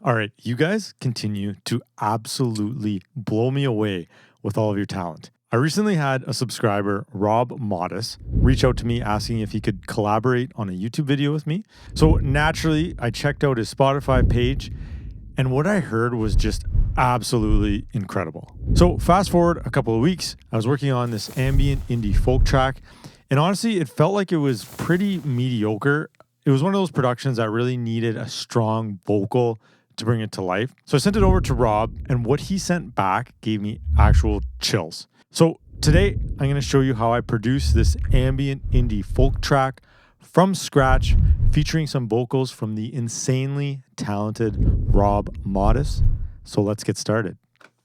All right, you guys continue to absolutely blow me away with all of your talent. I recently had a subscriber, Rob Modus, reach out to me asking if he could collaborate on a YouTube video with me. So naturally, I checked out his Spotify page, and what I heard was just absolutely incredible. So fast forward a couple of weeks, I was working on this ambient indie folk track, and honestly, it felt like it was pretty mediocre. It was one of those productions that really needed a strong vocal to bring it to life. So I sent it over to Rob, and what he sent back gave me actual chills. So today, I'm going to show you how I produce this ambient indie folk track from scratch, featuring some vocals from the insanely talented Rob Modus. So let's get started.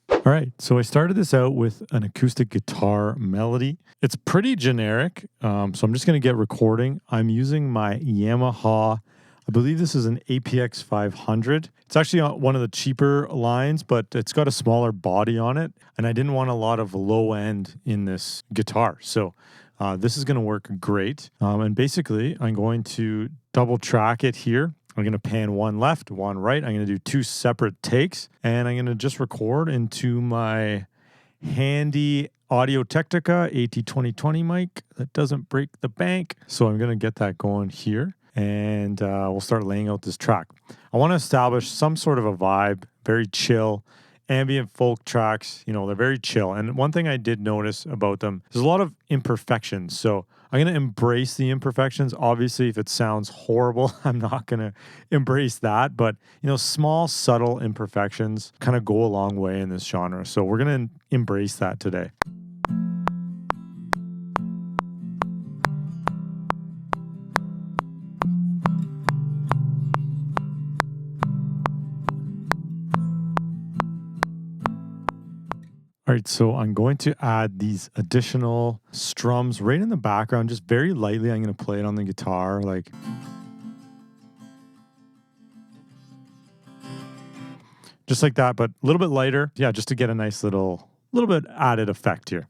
All right, so I started this out with an acoustic guitar melody. It's pretty generic, so I'm just going to get recording. I'm using my Yamaha, I believe this is an APX 500. It's actually on one of the cheaper lines, but it's got a smaller body on it, and I didn't want a lot of low end in this guitar. So this is going to work great. And basically, I'm going to double track it here. I'm going to pan one left, one right. I'm going to do two separate takes, and I'm going to just record into my handy Audio-Technica AT2020 mic that doesn't break the bank. So I'm going to get that going here, and we'll start laying out this track. I want to establish some sort of a vibe, very chill. Ambient folk tracks, they're very chill. And one thing I did notice about them, there's a lot of imperfections. So I'm going to embrace the imperfections. Obviously, if it sounds horrible, I'm not going to embrace that. But, small, subtle imperfections kind of go a long way in this genre. So we're going to embrace that today. All right, so I'm going to add these additional strums right in the background, just very lightly. I'm going to play it on the guitar, just like that, but a little bit lighter. Yeah, just to get a nice little bit added effect here.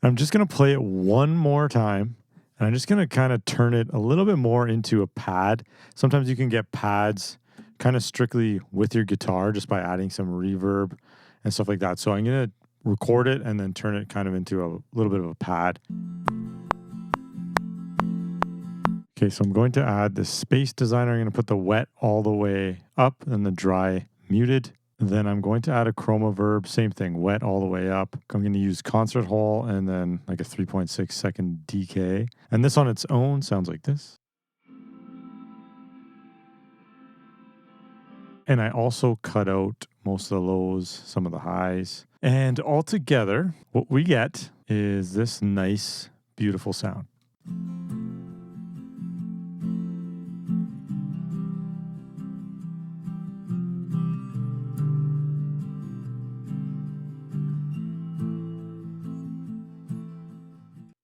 I'm just going to play it one more time. And I'm just going to kind of turn it a little bit more into a pad. Sometimes you can get pads kind of strictly with your guitar just by adding some reverb and stuff like that. So I'm going to record it and then turn it kind of into a little bit of a pad. Okay, so I'm going to add the space designer. I'm going to put the wet all the way up and the dry muted. Then I'm going to add a chroma verb, same thing, wet all the way up. I'm going to use concert hall and then like a 3.6 second decay. And this on its own sounds like this. And I also cut out most of the lows, some of the highs. And altogether, what we get is this nice, beautiful sound.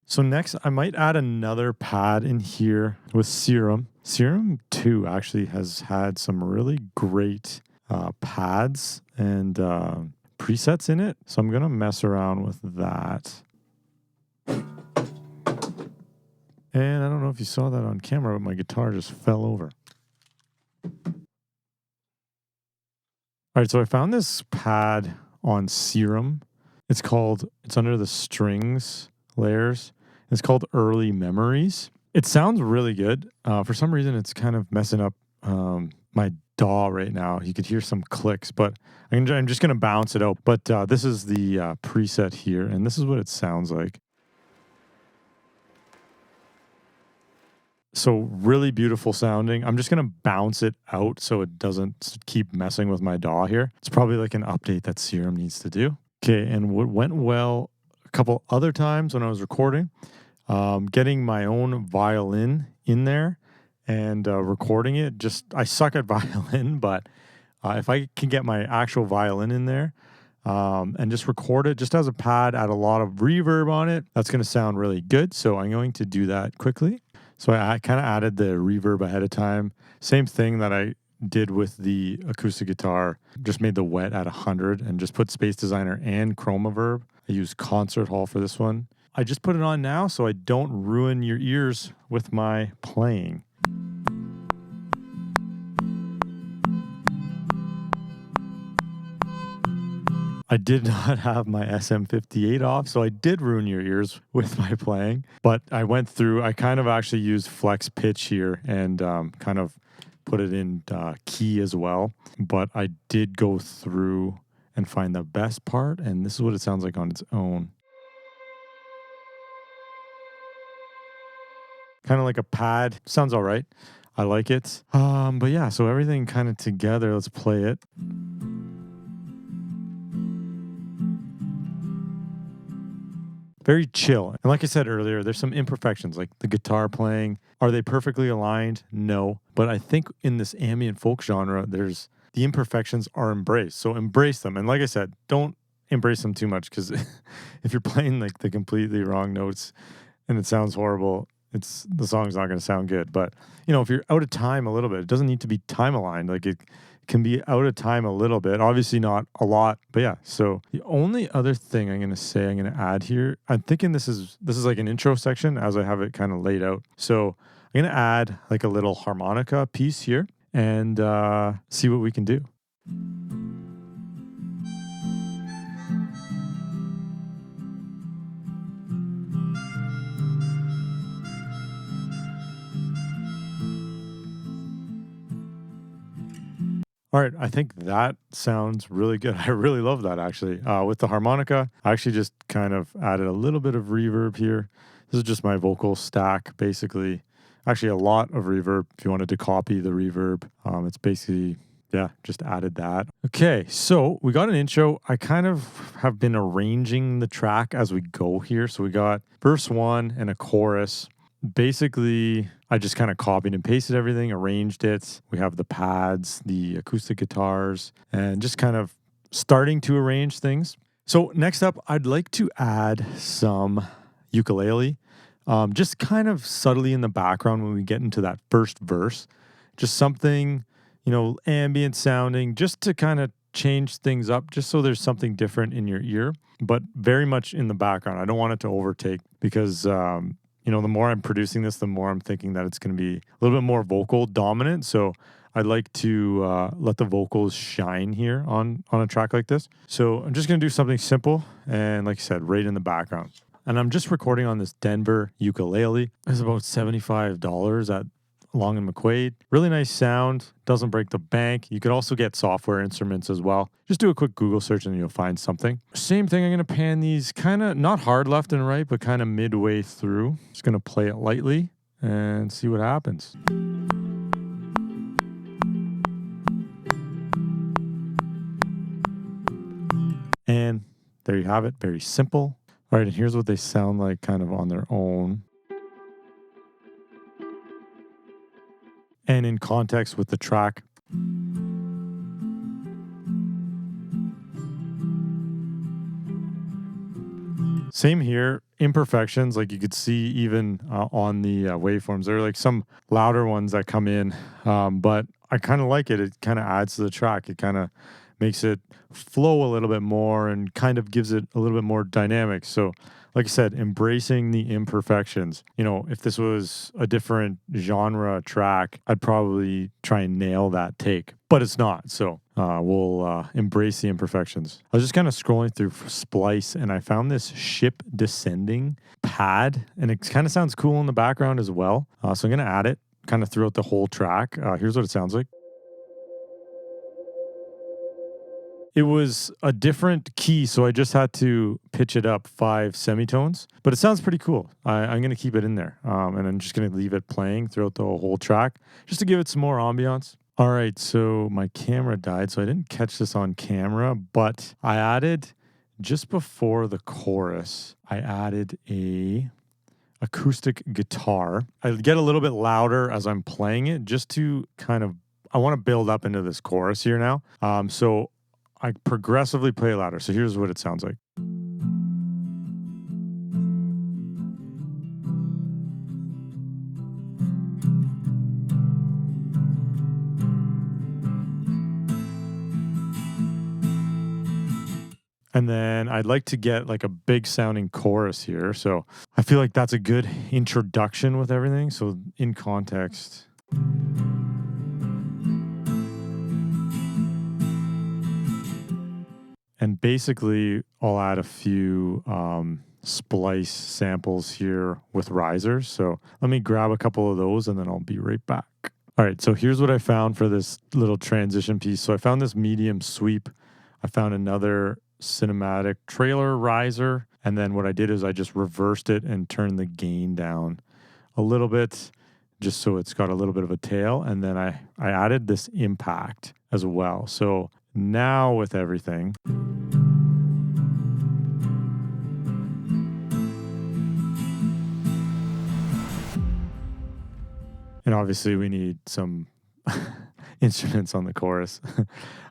So next, I might add another pad in here with Serum. Serum 2 actually has had some really great pads and presets in it. So I'm going to mess around with that. And I don't know if you saw that on camera, but my guitar just fell over. All right, so I found this pad on Serum. It's under the strings layers. It's called Early Memories. It sounds really good. For some reason, it's kind of messing up my DAW right now. You could hear some clicks, but I'm just going to bounce it out. But this is the preset here, and this is what it sounds like. So really beautiful sounding. I'm just going to bounce it out so it doesn't keep messing with my DAW here. It's probably like an update that Serum needs to do. Okay, and what went well a couple other times when I was recording, getting my own violin in there and recording it. I suck at violin, but if I can get my actual violin in there and just record it just as a pad, add a lot of reverb on it, that's going to sound really good. So I'm going to do that quickly. So I kind of added the reverb ahead of time. Same thing that I did with the acoustic guitar. Just made the wet at 100 and just put Space Designer and Chroma Verb. I used Concert Hall for this one. I just put it on now so I don't ruin your ears with my playing. I did not have my SM58 off, so I did ruin your ears with my playing. But I went through, I kind of actually used flex pitch here and kind of put it in key as well. But I did go through and find the best part, and this is what it sounds like on its own. Kind of like a pad. Sounds all right. I like it. But yeah, so everything kind of together. Let's play it. Very chill. And like I said earlier, there's some imperfections, like the guitar playing. Are they perfectly aligned? No. But I think in this ambient folk genre, there's the imperfections are embraced. So embrace them. And like I said, don't embrace them too much, because if you're playing like the completely wrong notes and it sounds horrible, the song's not going to sound good. But if you're out of time a little bit, it doesn't need to be time aligned. Like it can be out of time a little bit, obviously not a lot, but yeah. So the only other thing I'm going to add here, I'm thinking this is like an intro section as I have it kind of laid out. So I'm going to add like a little harmonica piece here and see what we can do. All right, I think that sounds really good. I really love that, actually. With the harmonica, I actually just kind of added a little bit of reverb here. This is just my vocal stack, basically. Actually, a lot of reverb if you wanted to copy the reverb. It's basically, just added that. Okay, so we got an intro. I kind of have been arranging the track as we go here. So we got verse 1 and a chorus. Basically, I just kind of copied and pasted everything, arranged it. We have the pads, the acoustic guitars, and just kind of starting to arrange things. So next up, I'd like to add some ukulele, just kind of subtly in the background when we get into that first verse. Just something, ambient sounding, just to kind of change things up, just so there's something different in your ear, but very much in the background. I don't want it to overtake, because the more I'm producing this, the more I'm thinking that it's going to be a little bit more vocal dominant. So I'd like to let the vocals shine here on a track like this. So I'm just going to do something simple and, like I said, right in the background. And I'm just recording on this Denver ukulele. It's about $75 at Long and McQuaid. Really nice sound. Doesn't break the bank. You could also get software instruments as well. Just do a quick Google search and you'll find something. Same thing. I'm going to pan these kind of not hard left and right, but kind of midway through. Just going to play it lightly and see what happens. And there you have it. Very simple. All right. And here's what they sound like kind of on their own. And in context with the track. Same here, imperfections, like you could see even on the waveforms. There are like some louder ones that come in, but I kind of like it. It kind of adds to the track. It kind of makes it flow a little bit more and kind of gives it a little bit more dynamic. So like I said, embracing the imperfections. If this was a different genre track, I'd probably try and nail that take, but it's not. So we'll embrace the imperfections. I was just kind of scrolling through Splice and I found this ship descending pad, and it kind of sounds cool in the background as well. So I'm going to add it kind of throughout the whole track. Here's what it sounds like. It was a different key, so I just had to pitch it up 5 semitones. But it sounds pretty cool. I'm going to keep it in there, and I'm just going to leave it playing throughout the whole track, just to give it some more ambiance. All right, so my camera died, so I didn't catch this on camera, but I added, just before the chorus, I added a acoustic guitar. I get a little bit louder as I'm playing it, just to kind of, I want to build up into this chorus here now. So I progressively play louder. So here's what it sounds like. And then I'd like to get like a big sounding chorus here. So I feel like that's a good introduction with everything. So in context. And basically, I'll add a few splice samples here with risers. So let me grab a couple of those and then I'll be right back. All right, so here's what I found for this little transition piece. So I found this medium sweep. I found another cinematic trailer riser. And then what I did is I just reversed it and turned the gain down a little bit, just so it's got a little bit of a tail. And then I added this impact as well. So now with everything, and obviously we need some instruments on the chorus.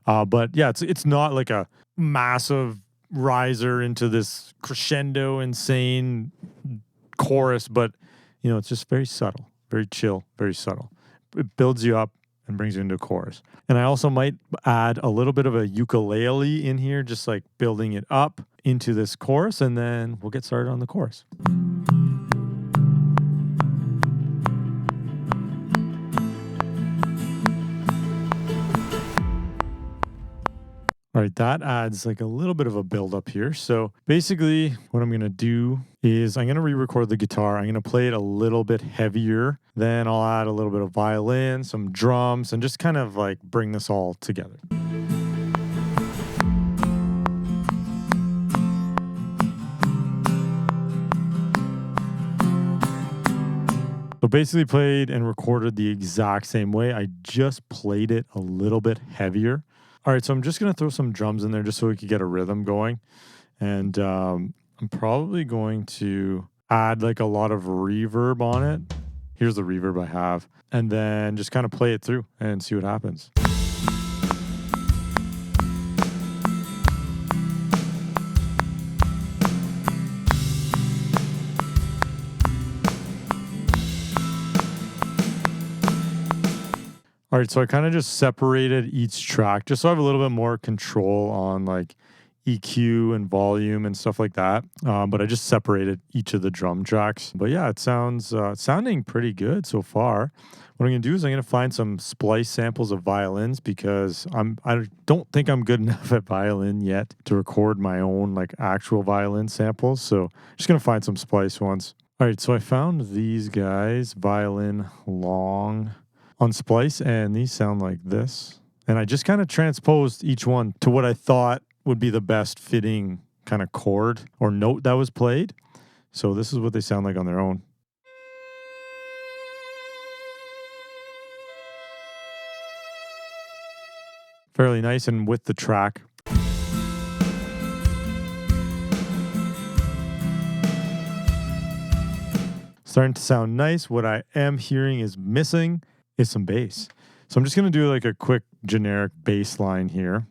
But yeah, it's not like a massive riser into this crescendo insane chorus, but it's just very subtle, very chill, very subtle. It builds you up and brings you into a chorus. And I also might add a little bit of a ukulele in here, just like building it up into this chorus, and then we'll get started on the chorus. All right, that adds like a little bit of a build up here. So basically what I'm going to do is I'm going to re-record the guitar. I'm going to play it a little bit heavier. Then I'll add a little bit of violin, some drums, and just kind of like bring this all together. So basically played and recorded the exact same way. I just played it a little bit heavier. All right, so I'm just going to throw some drums in there just so we could get a rhythm going. And I'm probably going to add like a lot of reverb on it. Here's the reverb I have. And then just kind of play it through and see what happens. All right, so I kind of just separated each track just so I have a little bit more control on like EQ and volume and stuff like that. But I just separated each of the drum tracks. But yeah, it sounds sounding pretty good so far. What I'm gonna do is I'm gonna find some splice samples of violins because I don't think I'm good enough at violin yet to record my own like actual violin samples. So I'm just gonna find some splice ones. All right, so I found these guys, violin long on splice, and these sound like this. And I just kind of transposed each one to what I thought would be the best fitting kind of chord or note that was played. So this is what they sound like on their own. Fairly nice and with the track. Starting to sound nice. What I am hearing is missing is some bass. So I'm just going to do like a quick generic bass line here.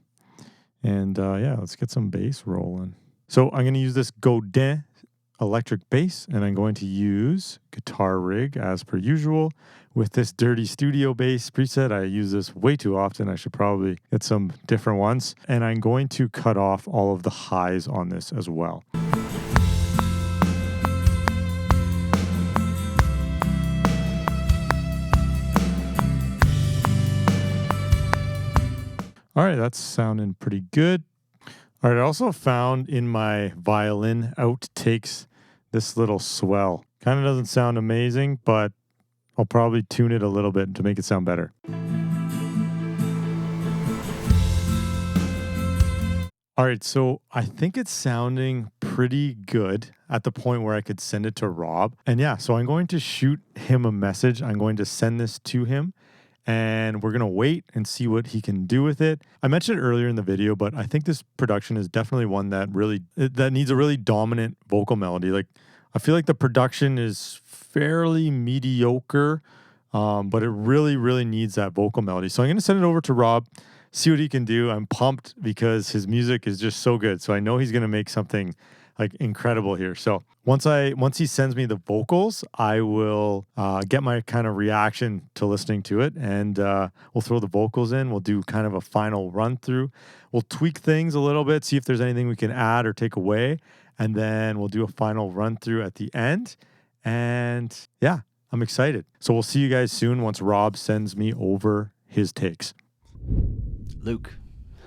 And yeah, let's get some bass rolling. So I'm going to use this Godin electric bass, and I'm going to use Guitar Rig as per usual with this Dirty Studio bass preset. I use this way too often. I should probably get some different ones. And I'm going to cut off all of the highs on this as well. All right, that's sounding pretty good. All right, I also found in my violin outtakes this little swell. Kind of doesn't sound amazing, but I'll probably tune it a little bit to make it sound better. All right, so I think it's sounding pretty good at the point where I could send it to Rob. And yeah, so I'm going to shoot him a message. I'm going to send this to him. And we're going to wait and see what he can do with it. I mentioned it earlier in the video, but I think this production is definitely one that needs a really dominant vocal melody. Like, I feel like the production is fairly mediocre, but it really, really needs that vocal melody. So I'm going to send it over to Rob, see what he can do. I'm pumped because his music is just so good. So I know he's going to make something like incredible here. So once he sends me the vocals, I will get my kind of reaction to listening to it, and we'll throw the vocals in. We'll do kind of a final run through. We'll tweak things a little bit, see if there's anything we can add or take away, and then we'll do a final run through at the end. And yeah, I'm excited. So we'll see you guys soon once Rob sends me over his takes. Luke,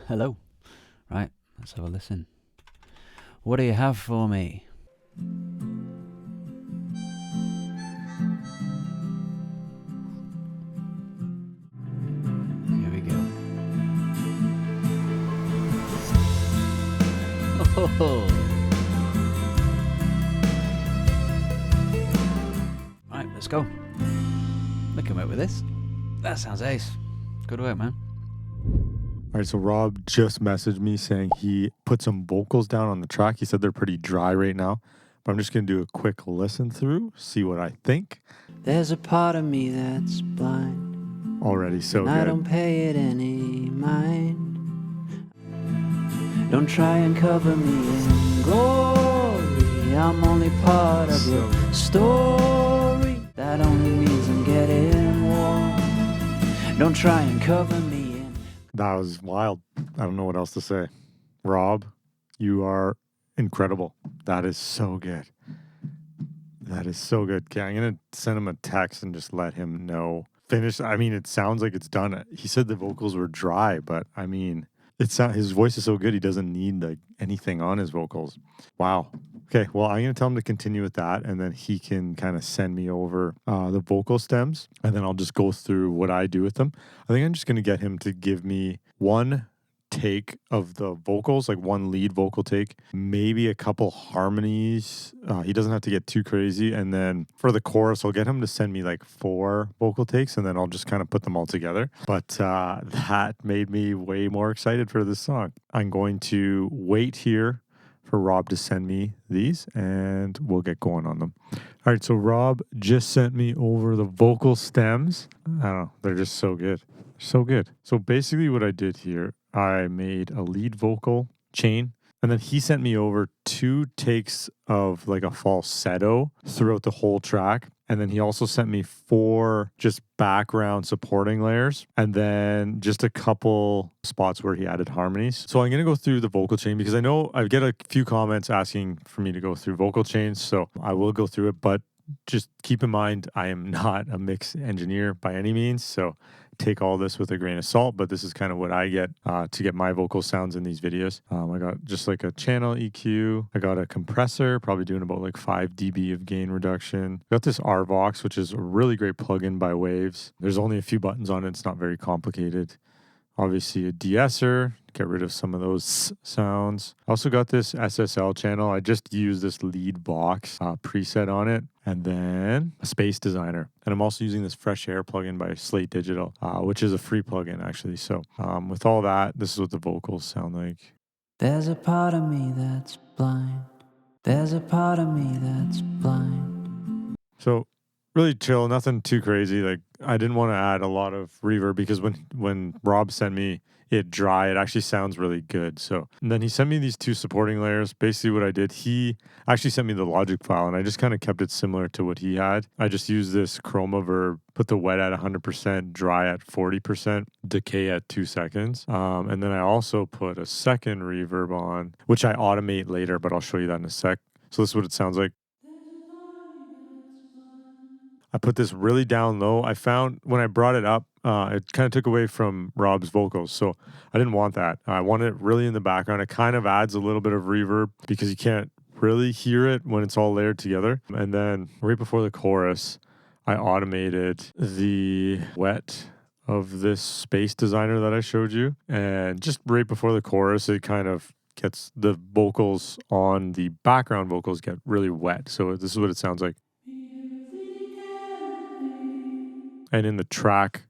hello. Right, let's have a listen. What do you have for me? Here we go. Oh. Right, let's go. Look at me with this. That sounds ace. Good work, man. All right, so Rob just messaged me saying he put some vocals down on the track. He said they're pretty dry right now, but I'm just going to do a quick listen through, see what I think. There's a part of me that's blind. Already so and good. I don't pay it any mind. Don't try and cover me in glory. I'm only part of your story. That only means I'm getting warm. Don't try and cover me. That was wild. I don't know what else to say. Rob, you are incredible. That is so good. That is so good. Okay, I'm going to send him a text and just let him know. Finish. I mean, it sounds like it's done. He said the vocals were dry, but I mean, his voice is so good. He doesn't need like anything on his vocals. Wow. Okay, well, I'm going to tell him to continue with that, and then he can kind of send me over the vocal stems, and then I'll just go through what I do with them. I think I'm just going to get him to give me one take of the vocals, like one lead vocal take, maybe a couple harmonies. He doesn't have to get too crazy. And then for the chorus, I'll get him to send me like 4 vocal takes, and then I'll just kind of put them all together. But that made me way more excited for this song. I'm going to wait here for Rob to send me these, and we'll get going on them. All right, so Rob just sent me over the vocal stems. I don't know, they're just so good. So good. So basically what I did here, I made a lead vocal chain, and then he sent me over 2 takes of like a falsetto throughout the whole track. And then he also sent me 4 just background supporting layers, and then just a couple spots where he added harmonies. So I'm going to go through the vocal chain because I know I get a few comments asking for me to go through vocal chains. So I will go through it, but just keep in mind, I am not a mix engineer by any means. So take all this with a grain of salt, but this is kind of what I get to get my vocal sounds in these videos. I got just like a channel EQ. I got a compressor, probably doing about like 5 dB of gain reduction. Got this RVox, which is a really great plugin by Waves. There's only a few buttons on it. It's not very complicated. Obviously a de-esser, get rid of some of those sounds. I also got this SSL channel. I just used this lead box preset on it, and then a space designer. And I'm also using this Fresh Air plugin by Slate Digital, which is a free plugin actually. So with all that, this is what the vocals sound like. There's a part of me that's blind. There's a part of me that's blind. So really chill, nothing too crazy. Like I didn't want to add a lot of reverb because when Rob sent me it dry, it actually sounds really good. So and then he sent me these 2 supporting layers. Basically what I did, he actually sent me the Logic file, and I just kind of kept it similar to what he had. I just used this chroma verb, put the wet at 100%, dry at 40%, decay at 2 seconds. And then I also put a second reverb on, which I automate later, but I'll show you that in a sec. So this is what it sounds like. I put this really down low. I found when I brought it up, it kind of took away from Rob's vocals. So I didn't want that. I wanted it really in the background. It kind of adds a little bit of reverb because you can't really hear it when it's all layered together. And then right before the chorus, I automated the wet of this space designer that I showed you. And just right before the chorus, it kind of gets the vocals on the background vocals get really wet. So this is what it sounds like. And in the track,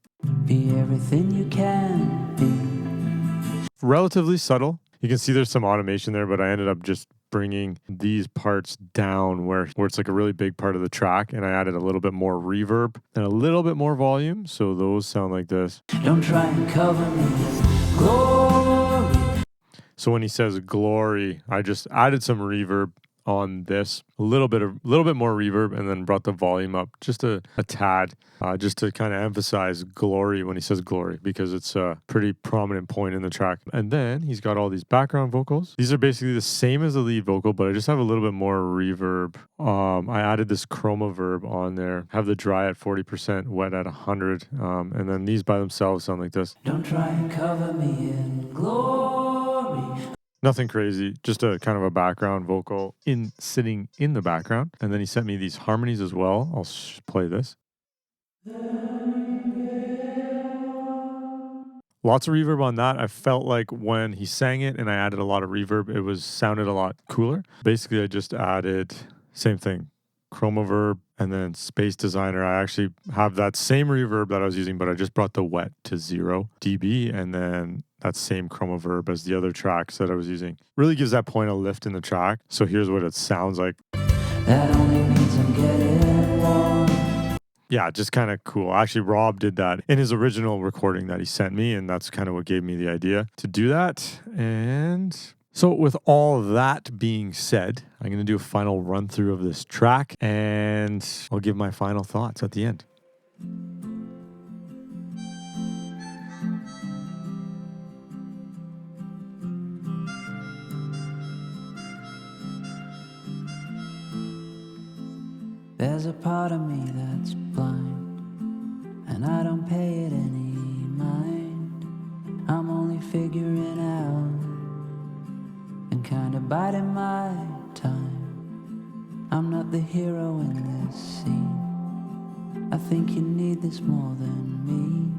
Be everything you can be. Relatively subtle. You can see there's some automation there, but I ended up just bringing these parts down where it's like a really big part of the track, and I added a little bit more reverb and a little bit more volume, so those sound like this. Don't try and cover me with glory. So when he says glory, I just added some reverb on this, a little bit more reverb, and then brought the volume up just a tad, just to kind of emphasize glory when he says glory, because it's a pretty prominent point in the track. And then he's got all these background vocals. These are basically the same as the lead vocal, but I just have a little bit more reverb. I added this chroma verb on there, have the dry at 40%, wet at 100, and then these by themselves sound like this. Don't try and cover me in glory. Nothing crazy, just a kind of a background vocal sitting in the background. And then he sent me these harmonies as well. I'll play this. Lots of reverb on that. I felt like when he sang it and I added a lot of reverb, it sounded a lot cooler. Basically, I just added, same thing, chroma verb, and then Space Designer. I actually have that same reverb that I was using, but I just brought the wet to 0 dB, and then that same chroma verb as the other tracks that I was using. Really gives that point a lift in the track. So here's what it sounds like. That only means I'm getting warm. Yeah, just kind of cool. Actually, Rob did that in his original recording that he sent me, and that's kind of what gave me the idea to do that. And so with all of that being said, I'm going to do a final run through of this track, and I'll give my final thoughts at the end. There's a part of me that's blind, and I don't pay it any mind. I'm only figuring out and kinda biding my time. I'm not the hero in this scene. I think you need this more than me.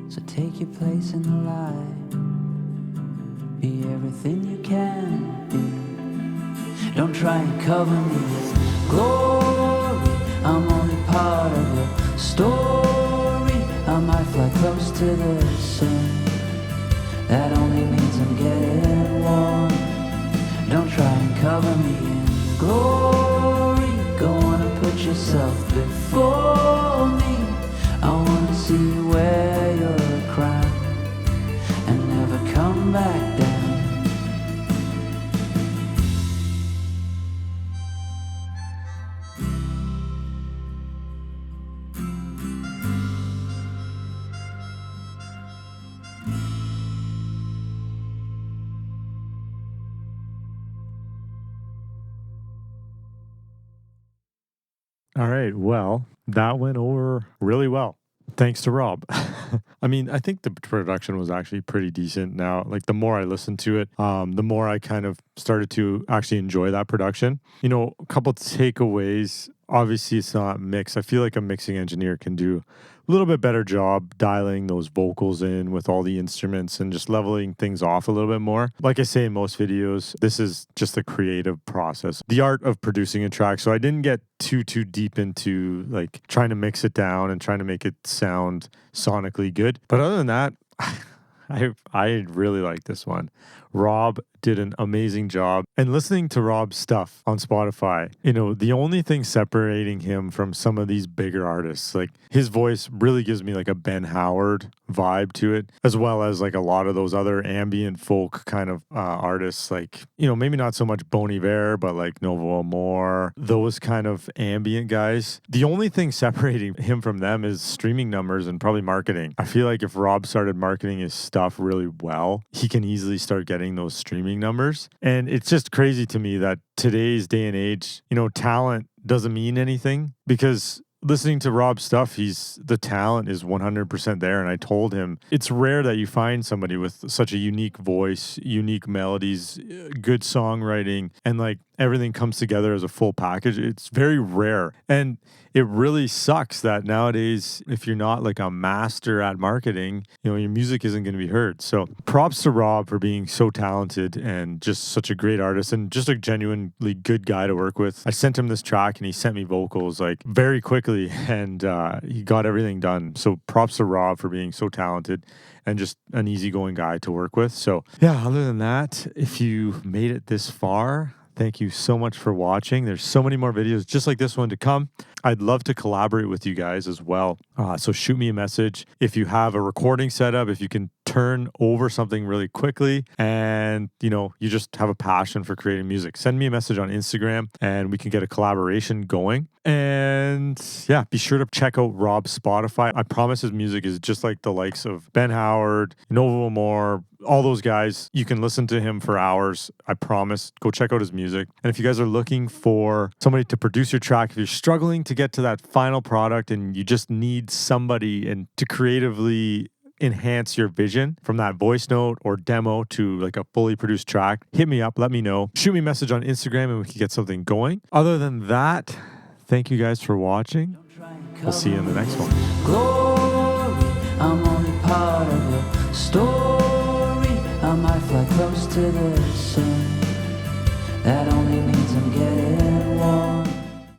So take your place in the light. Be everything you can be. Don't try and cover me with glory. I'm only part of your story. I might fly close to the sun. That only means I'm getting warm. Don't try and cover me in glory. Go on and put yourself before me. I want to see you wear your crown and never come back down. All right. Well, that went over really well. Thanks to Rob. I mean, I think the production was actually pretty decent now. Like, the more I listened to it, the more I kind of started to actually enjoy that production. You know, a couple takeaways. Obviously, it's not mixed. I feel like a mixing engineer can do a little bit better job dialing those vocals in with all the instruments and just leveling things off a little bit more. Like I say in most videos, this is just the creative process, the art of producing a track. So I didn't get too deep into like trying to mix it down and trying to make it sound sonically good. But other than that, I really like this one. Rob did an amazing job. And listening to Rob's stuff on Spotify, you know, the only thing separating him from some of these bigger artists, like his voice really gives me like a Ben Howard vibe to it, as well as like a lot of those other ambient folk kind of artists, like, you know, maybe not so much Bon Iver, but like Novo Amor, those kind of ambient guys. The only thing separating him from them is streaming numbers and probably marketing. I feel like if Rob started marketing his stuff really well, he can easily start getting those streaming numbers. And it's just crazy to me that today's day and age, you know, talent doesn't mean anything, because listening to Rob's stuff, the talent is 100% there. And I told him it's rare that you find somebody with such a unique voice, unique melodies, good songwriting, and like everything comes together as a full package. It's very rare. And it really sucks that nowadays, if you're not like a master at marketing, you know, your music isn't going to be heard. So props to Rob for being so talented and just such a great artist and just a genuinely good guy to work with. I sent him this track and he sent me vocals like very quickly, and he got everything done. So props to Rob for being so talented and just an easygoing guy to work with. So yeah, other than that, if you made it this far, thank you so much for watching. There's so many more videos just like this one to come. I'd love to collaborate with you guys as well. So shoot me a message. If you have a recording setup, if you can turn over something really quickly and, you just have a passion for creating music, send me a message on Instagram and we can get a collaboration going. And yeah, be sure to check out Rob's Spotify. I promise his music is just like the likes of Ben Howard, Novo Amor, all those guys. You can listen to him for hours. I promise. Go check out his music. And if you guys are looking for somebody to produce your track, if you're struggling to get to that final product and you just need somebody and to creatively enhance your vision from that voice note or demo to like a fully produced track, hit me up, let me know. Shoot me a message on Instagram and we can get something going. Other than that, thank you guys for watching. We'll see you in the next one. Glory, I'm only part of a story. I might fly close to the sun. That only means I'm getting warm.